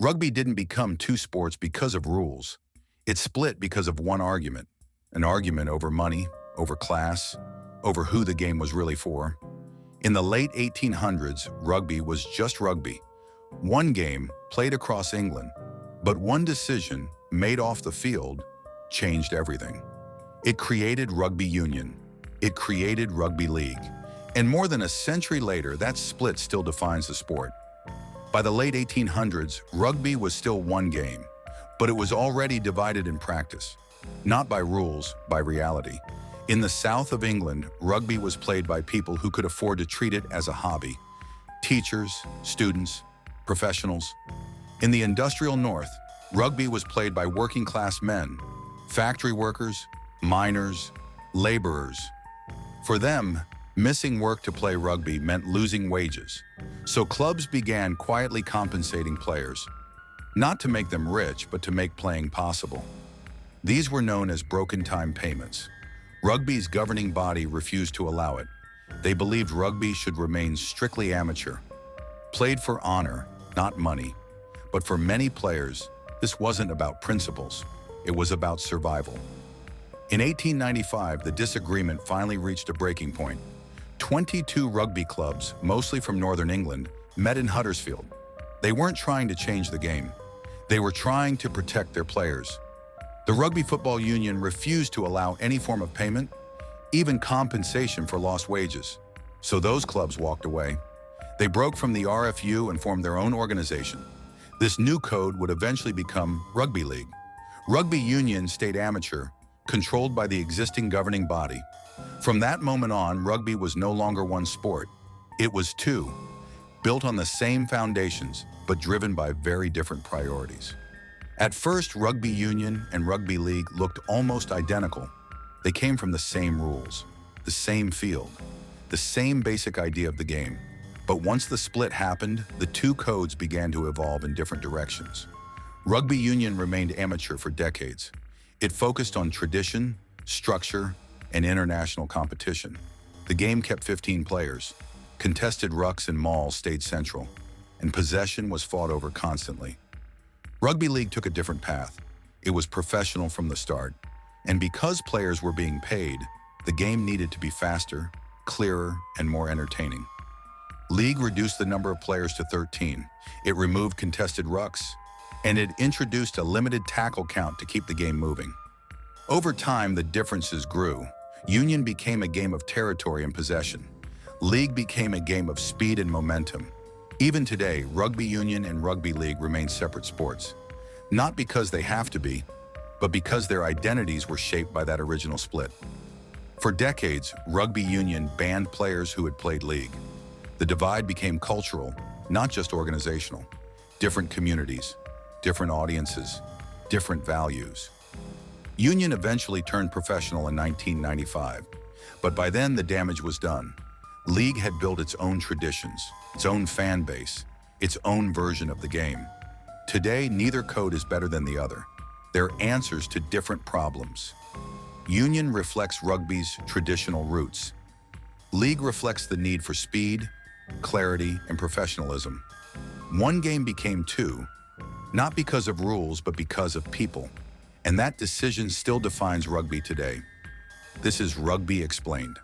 Rugby didn't become two sports because of rules. It split because of one argument, an argument over money, over class, over who the game was really for. In the late 1800s, rugby was just rugby. One game played across England, but one decision made off the field changed everything. It created rugby union. It created rugby league. And more than a century later, that split still defines the sport. By the late 1800s, rugby was still one game, but it was already divided in practice. Not by rules, by reality. In the south of England, rugby was played by people who could afford to treat it as a hobby. Teachers, students, professionals. In the industrial north, rugby was played by working-class men, factory workers, miners, laborers. For them, missing work to play rugby meant losing wages. So clubs began quietly compensating players, not to make them rich, but to make playing possible. These were known as broken-time payments. Rugby's governing body refused to allow it. They believed rugby should remain strictly amateur, played for honor, not money. But for many players, this wasn't about principles. It was about survival. In 1895, the disagreement finally reached a breaking point. 22 rugby clubs, mostly from Northern England, met in Huddersfield. They weren't trying to change the game. They were trying to protect their players. The Rugby Football Union refused to allow any form of payment, even compensation for lost wages. So those clubs walked away. They broke from the RFU and formed their own organization. This new code would eventually become Rugby League. Rugby Union stayed amateur, controlled by the existing governing body. From that moment on, rugby was no longer one sport. It was two, built on the same foundations, but driven by very different priorities. At first, Rugby Union and Rugby League looked almost identical. They came from the same rules, the same field, the same basic idea of the game. But once the split happened, the two codes began to evolve in different directions. Rugby Union remained amateur for decades. It focused on tradition, structure, and international competition. The game kept 15 players. Contested rucks and mauls stayed central, and possession was fought over constantly. Rugby League took a different path. It was professional from the start. And because players were being paid, the game needed to be faster, clearer, and more entertaining. League reduced the number of players to 13. It removed contested rucks, and it introduced a limited tackle count to keep the game moving. Over time, the differences grew. Union became a game of territory and possession. League became a game of speed and momentum. Even today, Rugby Union and Rugby League remain separate sports. Not because they have to be, but because their identities were shaped by that original split. For decades, Rugby Union banned players who had played league. The divide became cultural, not just organizational. Different communities, different audiences, different values. Union eventually turned professional in 1995, but by then the damage was done. League had built its own traditions, its own fan base, its own version of the game. Today, neither code is better than the other. They're answers to different problems. Union reflects rugby's traditional roots. League reflects the need for speed, clarity, and professionalism. One game became two, not because of rules, but because of people. And that decision still defines rugby today. This is Rugby Explained.